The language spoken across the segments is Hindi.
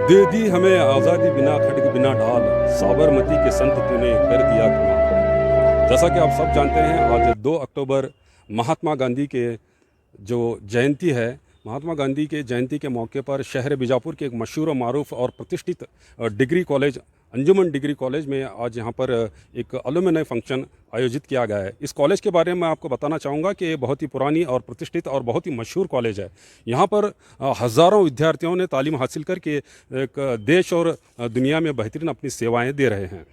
दे दी हमें आज़ादी बिना खड्ग बिना ढाल, साबरमती के संत तूने कर दिया कमाल। जैसा कि आप सब जानते हैं, आज 2 अक्टूबर महात्मा गांधी के जो जयंती है, महात्मा गांधी के जयंती के मौके पर शहर बीजापुर के एक मशहूर मारूफ और प्रतिष्ठित डिग्री कॉलेज अंजुमन डिग्री कॉलेज में आज यहाँ पर एक अलुमिनी फंक्शन आयोजित किया गया है। इस कॉलेज के बारे में मैं आपको बताना चाहूँगा कि ये बहुत ही पुरानी और प्रतिष्ठित और बहुत ही मशहूर कॉलेज है। यहाँ पर हज़ारों विद्यार्थियों ने तालीम हासिल करके एक देश और दुनिया में बेहतरीन अपनी सेवाएं दे रहे हैं।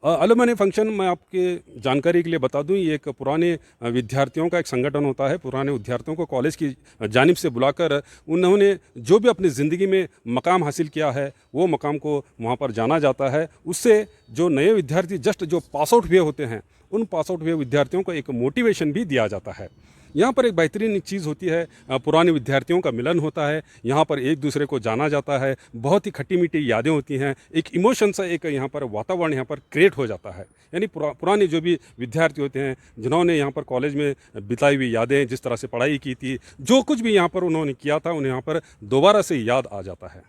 अलुमिनी फंक्शन मैं आपके जानकारी के लिए बता दूं, ये एक पुराने विद्यार्थियों का एक संगठन होता है। पुराने विद्यार्थियों को कॉलेज की जानिब से बुलाकर उन्होंने जो भी अपनी ज़िंदगी में मकाम हासिल किया है वो मकाम को वहाँ पर जाना जाता है। उससे जो नए विद्यार्थी जस्ट जो पास आउट हुए होते हैं, उन पास आउट हुए विद्यार्थियों को एक मोटिवेशन भी दिया जाता है। यहाँ पर एक बेहतरीन चीज़ होती है, पुराने विद्यार्थियों का मिलन होता है। यहाँ पर एक दूसरे को जाना जाता है, बहुत ही खट्टी मीठी यादें होती हैं, एक इमोशन सा एक यहाँ पर वातावरण यहाँ पर क्रिएट हो जाता है। यानी पुराने जो भी विद्यार्थी होते हैं, जिन्होंने यहाँ पर कॉलेज में बिताई हुई यादें, जिस तरह से पढ़ाई की थी, जो कुछ भी यहाँ पर उन्होंने किया था, उन्हें यहाँ पर दोबारा से याद आ जाता है।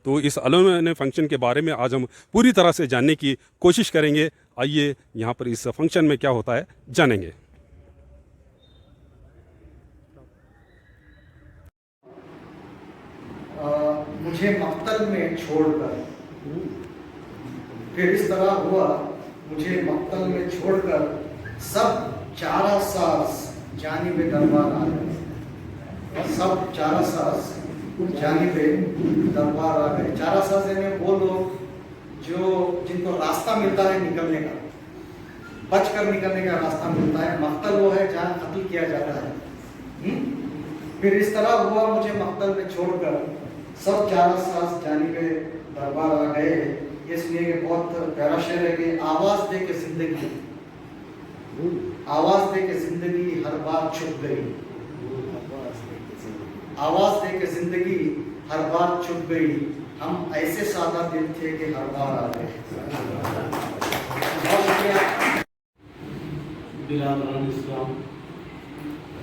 तो इस अलुमिनी फंक्शन के बारे में आज हम पूरी तरह से जानने की कोशिश करेंगे। आइए यहाँ पर इस फंक्शन में क्या होता है जानेंगे। मुझे मक्तल में छोड़कर, फिर इस तरह हुआ मुझे मक्तल में छोड़कर सब चारा सास जानिबे दरबार आ गए। सब चारा सास जानिबे दरबार आ गए। चारा सास यानी वो लोग जो जिनको रास्ता मिलता है निकलने का, बचकर निकलने का रास्ता मिलता है। मक्तल वो है जहाँ कत्ल किया जाता है। फिर इस तरह हुआ मुझे मक्तल में छोड़कर सब चारा सास जानिबे दरबार आ गए। ये सुनिए कि बहुत प्यारा शेर है कि आवाज दे के जिंदगी, आवाज दे के जिंदगी हर बार छुप गई। आवाज दे के जिंदगी हर बार छुप गई। हम ऐसे सादा दिल थे कि हर बार आ गए। बहुत शुक्रिया। बिरादरान इस्लाम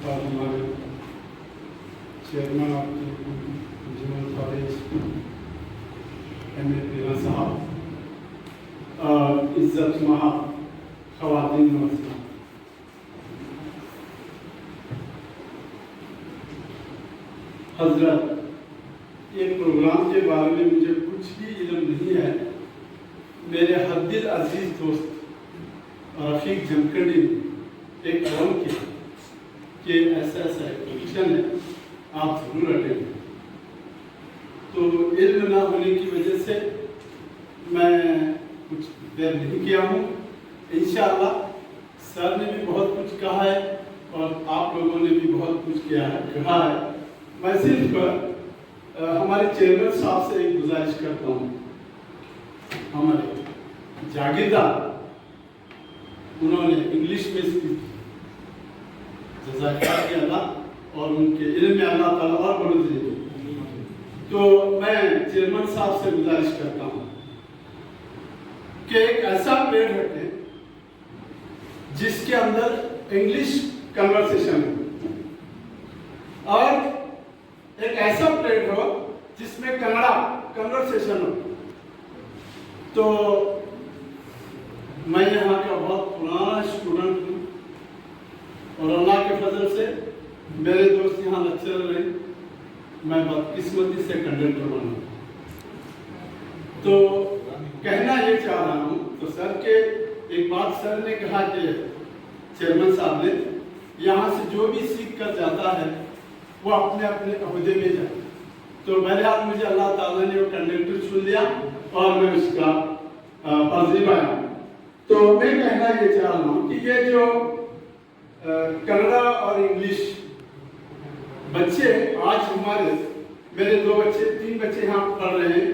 और हमारे chairman of Anjuman college MA. Peera sahab, इज्जत महा ख़वातीन नमस्कार। हजरत, ये प्रोग्राम के बारे में मुझे कुछ भी इल्म नहीं है। मेरे हद्दिल अजीज दोस्त रफीक जमकड़ी ने एक कॉल किया कि ऐसा ऐसा एक फंक्शन है, आप जरूर अटेंड। तो इल्म ना होने की वजह से मैं कुछ देर नहीं किया हूँ। इंशाअल्लाह सर ने भी बहुत कुछ कहा है और आप लोगों ने भी बहुत कुछ कहा है। मैं सिर्फ हमारे चेयरमैन साहब से एक गुजारिश करता हूँ, हमारे जागीरदार उन्होंने इंग्लिश में स्पीच जज़ाकल्लाह अल्लाह और उनके इल्म में अल्लाह ताला और बढ़ोतरी दे। तो मैं चेयरमैन साहब से गुजारिश करता हूँ कि एक ऐसा प्लेट रखें जिसके अंदर इंग्लिश कन्वर्सेशन हो और एक ऐसा प्लेट हो जिसमें कन्नड़ा कन्वर्सेशन हो। तो मैं यहाँ का बहुत पुराना स्टूडेंट हूँ और अल्लाह के फजल से मेरे दोस्त यहाँ लेक्चरर रहे, मैं बदकिस्मती से कंडक्टर बना। तो कहना ये चाह रहा हूँ, तो सर के एक बात सर ने कहा कि चेयरमैन साहब ने, यहाँ से जो भी सीख कर जाता है वो अपने अपने अहदे में जाए। तो बहरहाल मुझे अल्लाह ताला ने वो कंडक्टर चुन लिया और मैं उसका फर्जी बना। तो मैं कहना ये चाह रहा हूँ कि ये जो कन्नड़ा और इंग्लिश बच्चे आज हमारे, मेरे 2 बच्चे 3 बच्चे यहाँ पढ़ रहे हैं।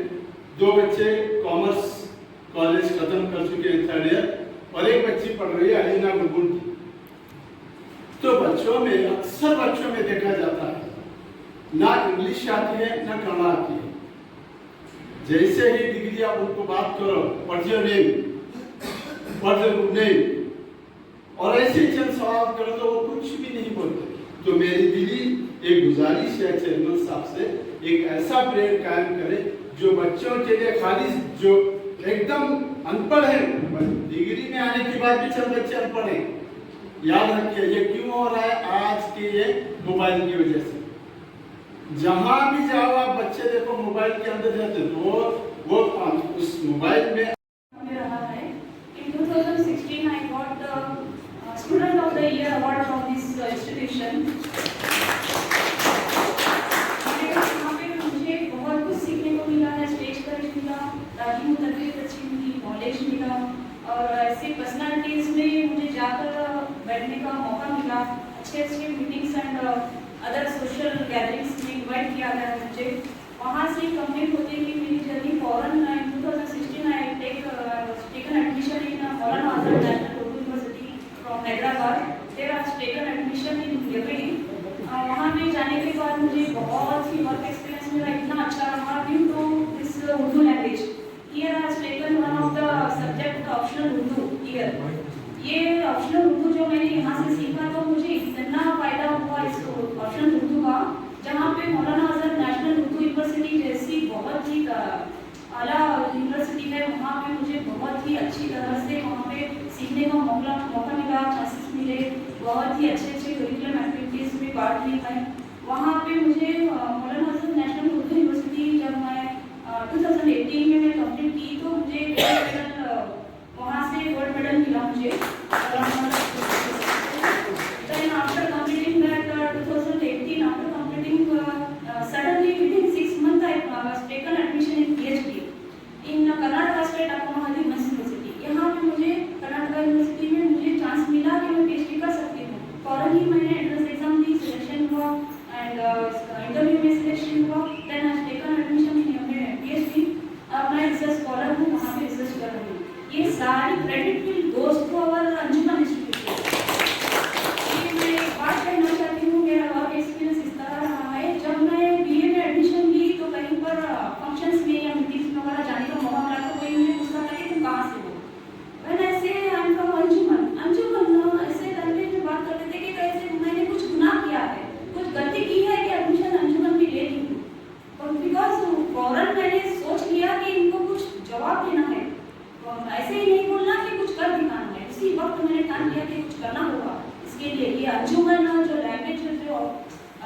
2 बच्चे कॉमर्स कॉलेज खत्म कर चुके हैं 3rd ईयर और एक बच्ची पढ़ रही है अलीना गुलगुल की। तो बच्चों में अक्सर बच्चों में देखा जाता है ना इंग्लिश आती है ना कन्नड़ा आती है। जैसे ही डिग्री आप उनको बात करो, what's your name, what's your good name, और ऐसे ही चंद सवाल करो तो वो कुछ भी नहीं बोलते। तो मेरी दिली एक गुजारिश है चेयरमैन साहब से, एक ऐसा पीरियड कायम करें जो बच्चों के लिए खाली जो एकदम अनपढ़ है, डिग्री में आने के बाद भी सब बच्चे अनपढ़ हैं। याद रखिए ये क्यों हो रहा है, आज के ये मोबाइल की वजह से। जहां भी जाओ आप बच्चे देखो मोबाइल के अंदर रहते, तो वो उस मोबाइल में रहा है। In 2016 I got the Student of the Year award from this institution. यहाँ पे मुझे बहुत कुछ सीखने को मिला है, स्टेज पर मिला, ताकि मुझे तरबियत अच्छी मिली, नॉलेज मिला, और ऐसे पर्सनालिटीज में मुझे जाकर बैठने का मौका मिला। अच्छे meetings and other social gatherings में इन्वाइट किया गया है मुझे। वहाँ से कंप्लीट होती कि मेरी journey foreign in 2016 I taken admission in Mawlana Azad National Urdu University from Hyderabad. There I taken admission in February. वहाँ पे जाने के बाद मुझे बहुत ही वर्क एक्सपीरियंस मेरा इतना अच्छा रहा due to this Urdu language. Here I has taken one of the subject optional Urdu here. ये ऑप्शनल उर्दू जो मैंने यहाँ से सीखा तो मुझे इतना फायदा हुआ इस ऑप्शनल उर्दू का, जहाँ पे मौलाना आज़ाद नेशनल उर्दू यूनिवर्सिटी जैसी बहुत ही आला यूनिवर्सिटी है, वहाँ पे मुझे बहुत ही अच्छी तरह से वहाँ पे सीखने का मौका मिला, चांसेस मिले, बहुत ही अच्छे करिकुलम एक्टिविटीज़ में पार्ट ली है। वहाँ पे मुझे मौलाना आज़ाद नेशनल उर्दू यूनिवर्सिटी जब मैं 2018 में मैं कंप्लीट की तो मुझे वहाँ से गोल्ड मेडल मिला मुझे। Then after completing that 2018, after completing suddenly within 6 months I was taken admission in PhD in Karnataka State Appama University. यहाँ पे मुझे कर्नाटका यूनिवर्सिटी में मुझे चांस मिला कि मैं PhD कर सकती हूँ। फौरन ही मैंने एंट्रेंस एग्जाम दी, सिलेक्शन हुआ एंड इंटरव्यू में सिलेक्शन हुआ। Then I taken admission in PhD। अब मैं रिसर्च स्कॉलर हूँ, वहाँ पे रिसर्च कर रही हूँ। ये सारी credit will goes to our Anjuman institute. ये मैं एक बात कहना चाहती हूँ, मेरा वर्क एक्सपीरियंस इस तरह रहा है, जब मैं BA में एडमिशन ली तो कहीं पर फंक्शंस में या मीटिंग्स वगैरह जाने का मौका मिला तो कोई मुझे पूछता था कि तुम कहाँ से हो। मैंने ऐसे आई एम फ्रॉम अंजुमन ऐसे लैंग्वेज में बात करते थे कि कैसे मैंने कुछ गुनाह किया है, कुछ गलती की है कि एडमिशन अंजुमन में ले ली हूँ। बिकॉज फौरन मैंने सोच लिया कि इनको कुछ जवाब देना है, ऐसे ही नहीं बोलना कि कुछ कर दिखाना है। उसी वक्त मैंने ठान लिया कि कुछ करना होगा। इसके लिए ये अंजुमन जो लैंग्वेज जो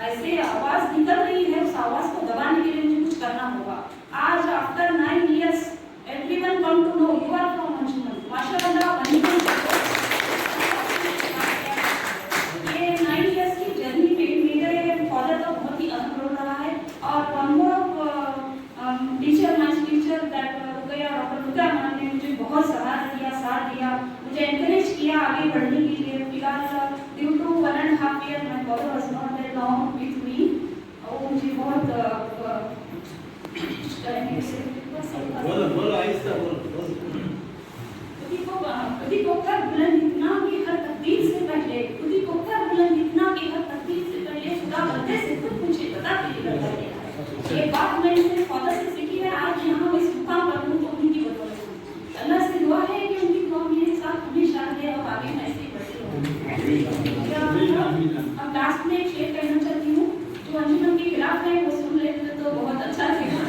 ऐसे आवाज निकल रही है, उस आवाज को दबाने के लिए मुझे कुछ करना होगा। आज after 9 years everyone come to know you are from अंजुमन। माशाअल्लाह ये 9 years की जर्नी में मेरे फादर का बहुत ही अहम रोल रहा है। और one more teacher my teacher that doctor Rukaiya ma'am ने मुझे बहुत सहारा दिया, साथ दिया, मुझे एनकरेज किया आगे बढ़ने के लिए। फिलहाल due to 1.5 year my father was not there long with me. और मुझे बहुत बोलो आहिस्ता बोलो। खुदी को कर बुलंद इतना कि हर तकदीर से पहले, खुदी को कर बुलंद इतना कि हर तकदीर से पहले खुदा बंदे से खुद मुझे पता भी लगता है। ये बात मैंने अपने फादर से सीखी है। आज यहाँ मैं इस मुकाम पर हूँ तो उनकी बदौलत। अल्लाह से दुआ है कि उनकी दुआ मेरे साथ हमेशा रहे और आगे मैं ऐसे ही बढ़ती रहूँ। अब लास्ट में एक शेर कहना चाहती हूँ जो अंजुमन के खिलाफ है, वो सुन लेते तो बहुत अच्छा लगेगा।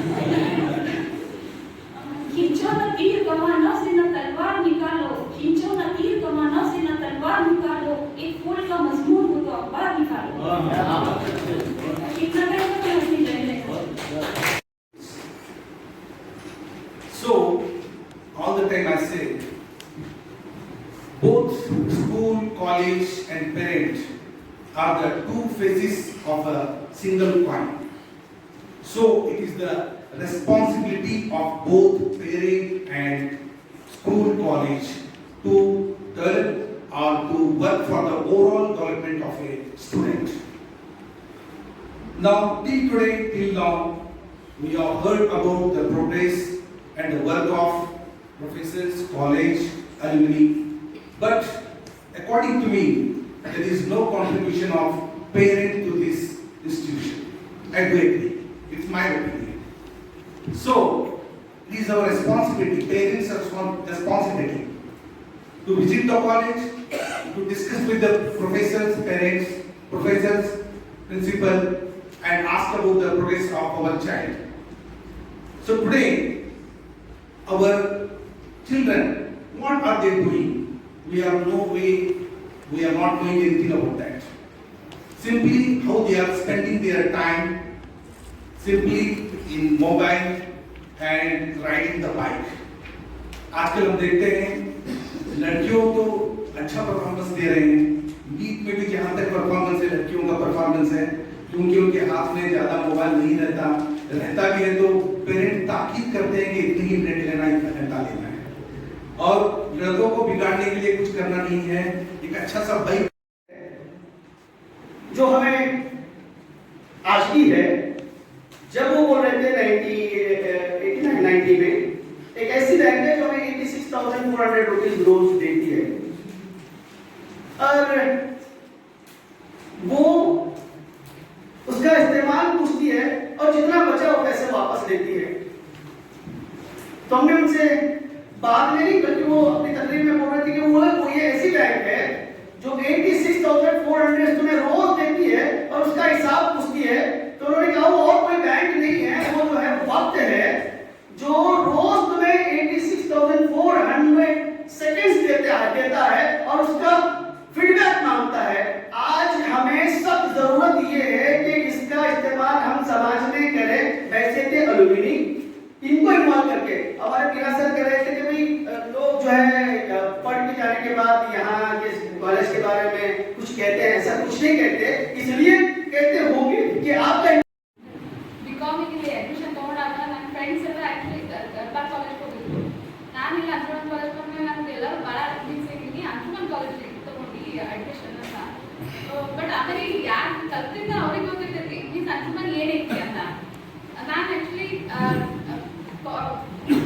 खींचो न तीर कमानों से न तलवार निकालो, खींचो न तीर कमानों से न तलवार निकालो, एक फूल का मजमून हो तो अखबार निकालो। कितना कहना अपनी जगह। So, all the time I say, both school, college and parent are the two faces of a single coin. So, it is the responsibility of both parent and school, college to turn or to work for the overall development of a student. Now, till now, we have heard about the progress and the work of professors, college, alumni. But according to me, there is no contribution of parent to this institution. I do agree. It's my opinion. So, it is our responsibility, parents' responsibility, to visit the college, to discuss with the professors, parents, professors, principal, and ask about the progress of our child. So today, our children, what are they doing? We are no way, we are not doing anything about that. Simply how they are spending their time, simply in mobile and riding the bike. आजकल हम देखते हैं लड़कियों तो अच्छा परफॉर्मेंस दे रहे हैं, गीत में भी जहाँ तक परफॉर्मेंस है लड़कियों का परफॉर्मेंस है, क्योंकि उनके हाथ में ज़्यादा मोबाइल नहीं रहता भी है तो पेरेंट ताकीद करते हैं कि इतनी ही मिनट लेना है, इतना घंटा लेना है। और लड़कों को बिगाड़ने के लिए कुछ करना नहीं है, एक अच्छा सा बाइक जो हमें आज की है, जब वो बोल रहे थे 90 में एक ऐसी बैंक है जो हमें 86,400 रुपीज रोज देती है, और वो उसका इस्तेमाल पूछती है और जितना बचा वो पैसे वापस लेती है। तो हमने उनसे बात नहीं की, बल्कि वो अपनी तकरीर में बोल रहे थे कि वो ये ऐसी बैंक है जो 86,400 तुम्हें रोज देती है और उसका हिसाब पूछती है। तो उन्होंने कहा वो और कोई बैंक नहीं है, वो जो है वक्त है जो रोज तुम्हें 86,400 सेकंड्स देता है और उसका फीडबैक मांगता है। आज हमें सब जरूरत ये है कि इसका इस्तेमाल हम समाज में करें। वैसे थे अलुमिनी, इनको इन्वॉल्व करके हमारे पीरा सर कह रहे थे कि भाई लोग जो है पढ़ के जाने के बाद यहाँ के कॉलेज के बारे में कुछ कहते हैं, ऐसा कुछ नहीं कहते, इसलिए कहते होंगे कि आपका बीकॉम के एडमिशन ತಗೊಂಡಾಗ ನನ್ನ ಫ್ರೆಂಡ್ಸ್ ಎಲ್ಲ ಆಕ್ಚುಲಿ ಗರ್ಭಾ ಕಾಲೇಜ್ ಹೋಗಿದ್ರು. ನಾನು ಇಲ್ಲಿ ಅಂಜುಮನ್ ಕಾಲೇಜ್ ಬಂದ್ಮೇಲೆ ನಮ್ಗೆ ಎಲ್ಲರೂ ಭಾಳ ಮೀನ್ಸ್ ಇಲ್ಲಿ ಅಂಜುಮನ್ ಕಾಲೇಜ್ ತಗೊಂಡು ಅಡ್ಮಿಷನ್ ಅಂತ. ಬಟ್ ಆಮೇಲೆ ಯಾರು ಕಲ್ತಿದ್ದ ಅವ್ರಿಗೆ ಗೊತ್ತಿರ್ತೈತಿ ಮೀನ್ಸ್ ಅಂಜುಮನ್ ಏನೈತಿ ಅಂತ. ನಾನು ಆಕ್ಚುಲಿ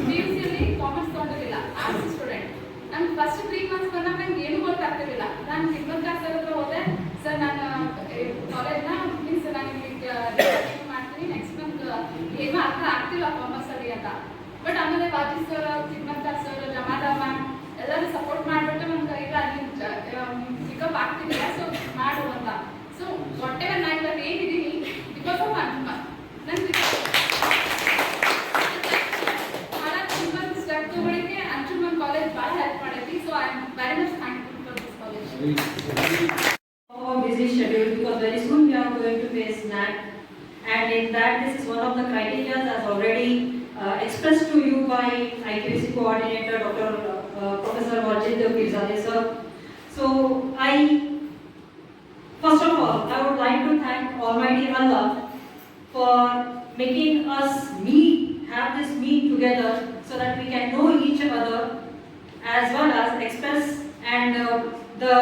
PUC ಕಾಮರ್ಸ್ ತಗೊಂಡಿರಲಿಲ್ಲ, ಆರ್ಟ್ಸ್ ಸ್ಟೂಡೆಂಟ್. ನಾನು ಫಸ್ಟ್ 3 ಮಂತ್ಸ್ ಬಂದಾಗ ನಂಗೆ ಏನೂ ಗೊತ್ತಾಗ್ತಿರಲಿಲ್ಲ. ನಾನು ಸಿಗ್ನಲ್ ಕ್ಲಾಸ್ ಹತ್ರ ಹೋದೆ, ಸರ್ ನಾನು ಕಾಲೇಜ್ನ ಮೀನ್ಸ್ ನಾನು ಮಾಡ್ತೀನಿ ನೆಕ್ಸ್ಟ್ ಮಂತ್ ಏನೂ ಅರ್ಥ ಆಗ್ತಿಲ್ಲ ಕಾಮರ್ಸ್ ಅಲ್ಲಿ ಅಂತ. ಬಟ್ ಆಮೇಲೆ ಬಾಜಿ ಸರ್, ಸಿಗ್ನಲ್ ಸರ್, ಜಮಾದ ಮ್ಯಾಮ್ ಎಲ್ಲರೂ ಸಪೋರ್ಟ್ ಮಾಡಿಬಿಟ್ಟು ನಮ್ಗೆ ಈಗ ಅಲ್ಲಿ ಪಿಕಪ್ ಆಗ್ತಿಲ್ಲ, ಸೊ ಮಾಡು ಅಂತ. ಸೊ ವಾಟ್ ಎವರ್ ನಾನು ಇವಾಗ ಏನಿದ್ದೀನಿ ಬಿಕಾಸ್ ಆಫ್ ಅಂಜುಮನ್ ನಂಗೆ ಸ್ಟೆಪ್ ತಗೊಳ್ಳಿಕ್ಕೆ ಅಂಜುಮನ್ ಕಾಲೇಜ್ ಭಾಳ ಹೆಲ್ಪ್ ಮಾಡೈತಿ. So I am very much thankful for this college. Our busy schedule, because very soon we are going to face NAT, and in that this is one of the criteria as already expressed to you by IQAC coordinator Dr. Professor Wajid Pirzadeh sir. So first of all I would like to thank Almighty Allah for making us have this meet together so that we can know each other as well as express and the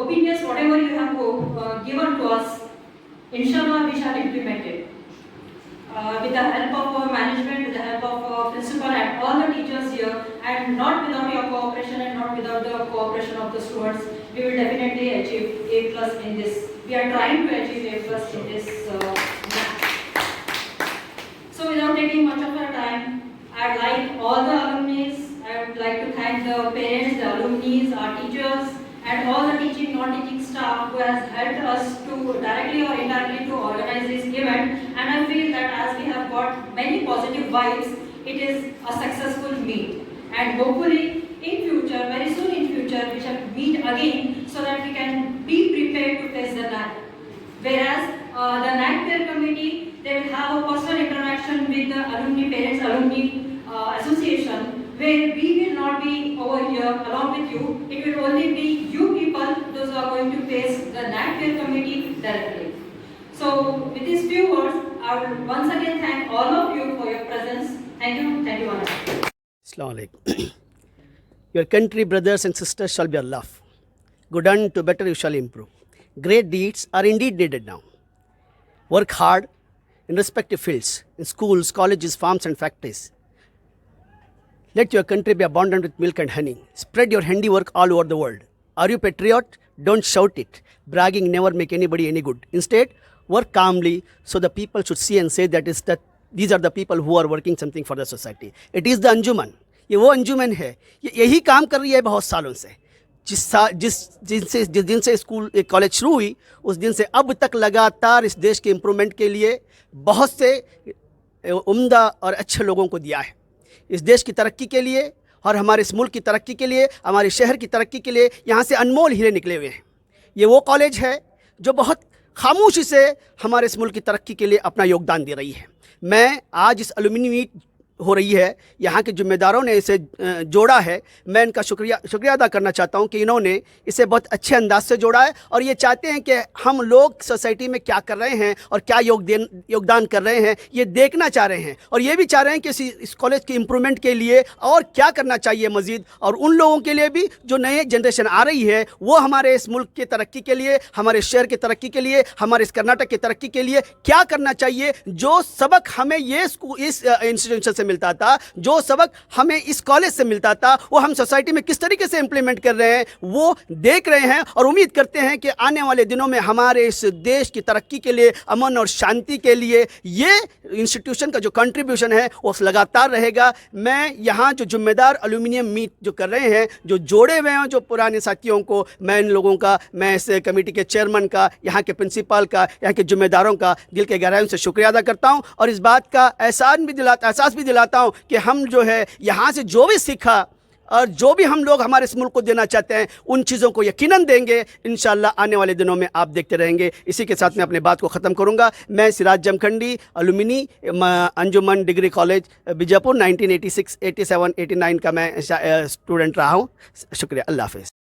opinions whatever you have given to us, inshallah we shall implement it with the help of our management, with the help of our principal and all the teachers here, and not without your cooperation and not without the cooperation of the students, we will definitely achieve A+ in this. We are trying to achieve A+ in this math. So without taking much of our time, I would like all the alumni, I would like to thank the parents, the alumni, our teachers, and all the teaching, non-teaching staff who has helped us to directly or indirectly to organize this event. And I feel that as we have got many positive vibes, it is a successful meet. And hopefully in future, very soon in future, we shall meet again so that we can be prepared to face the NAT. Whereas the NAT peer committee, they will have a personal interaction with the alumni parents, alumni association, where we will not be over here along with you. It will only be you people, those who are going to face the NAT peer committee directly. So with these few words, I will once again thank all of you for your presence. Thank you. Thank you, Anand. Assalamu alaikum. Your country, brothers and sisters, shall be Allah. Good done to better you shall improve. Great deeds are indeed needed now. Work hard in respective fields, in schools, colleges, farms and factories. Let your country be abundant with milk and honey. Spread your handiwork all over the world. Are you patriot? Don't shout it. Bragging never make anybody any good. Instead, work calmly so the people should see and say that these are the people who are working something for the society. It is the अंजुमन. ये वो अंजुमन है, ये यही काम कर रही है बहुत सालों से. जिस दिन से स्कूल कॉलेज शुरू हुई, उस दिन से अब तक लगातार इस देश के इम्प्रूवमेंट के लिए बहुत से उम्दा और अच्छे लोगों को दिया है। इस देश की तरक्की के लिए और हमारे इस मुल्क की तरक्की के लिए, हमारे शहर की तरक्की के लिए यहाँ से अनमोल हीरे निकले हुए हैं। ये वो कॉलेज है जो बहुत खामोशी से हमारे इस मुल्क की तरक्की के लिए अपना योगदान दे रही है। मैं आज इस एलुमनी मीट हो रही है, यहाँ के जिम्मेदारों ने इसे जोड़ा है, मैं इनका शुक्रिया अदा करना चाहता हूँ कि इन्होंने इसे बहुत अच्छे अंदाज से जोड़ा है और ये चाहते हैं कि हम लोग सोसाइटी में क्या कर रहे हैं और क्या योगदान कर रहे हैं ये देखना चाह रहे हैं, और ये भी चाह रहे हैं कि इस कॉलेज के इम्प्रूवमेंट के लिए और क्या करना चाहिए मज़ीद, और उन लोगों के लिए भी जो नए जनरेशन आ रही है वो हमारे इस मुल्क की तरक्की के लिए, हमारे शहर की तरक्की के लिए, हमारे इस कर्नाटक की तरक्की के लिए क्या करना चाहिए। जो सबक हमें ये इस इंस्टीट्यूशन से मिलता था, जो सबक हमें इस कॉलेज से मिलता था, वो हम सोसाइटी में किस तरीके से इंप्लीमेंट कर रहे हैं वो देख रहे हैं, और उम्मीद करते हैं कि आने वाले दिनों में हमारे इस देश की तरक्की के लिए, अमन और शांति के लिए ये इंस्टीट्यूशन का जो कंट्रीब्यूशन है वो लगातार रहेगा। मैं यहाँ जो जिम्मेदार एल्यूमिनियम मीट जो कर रहे हैं, जो जोड़े हुए हैं जो पुराने साथियों को, मैं इन लोगों का, मैं इस कमेटी के चेयरमैन का, यहाँ के प्रिंसिपल का, यहाँ के जिम्मेदारों का दिल के गहराइयों से शुक्रिया अदा करता हूँ, और इस बात का एहसास भी दिलाता हूँ कि हम जो है यहाँ से जो भी सीखा और जो भी हम लोग हमारे इस मुल्क को देना चाहते हैं उन चीज़ों को यकीनन देंगे इंशाल्लाह। आने वाले दिनों में आप देखते रहेंगे। इसी के साथ मैं अपने बात को ख़त्म करूँगा। मैं सिराज जमखंडी, एलुमिनी अंजुमन डिग्री कॉलेज बीजापुर 1986, 87, 89 का मैं स्टूडेंट रहा हूँ। शुक्रिया, अल्लाह हाफ़िज़।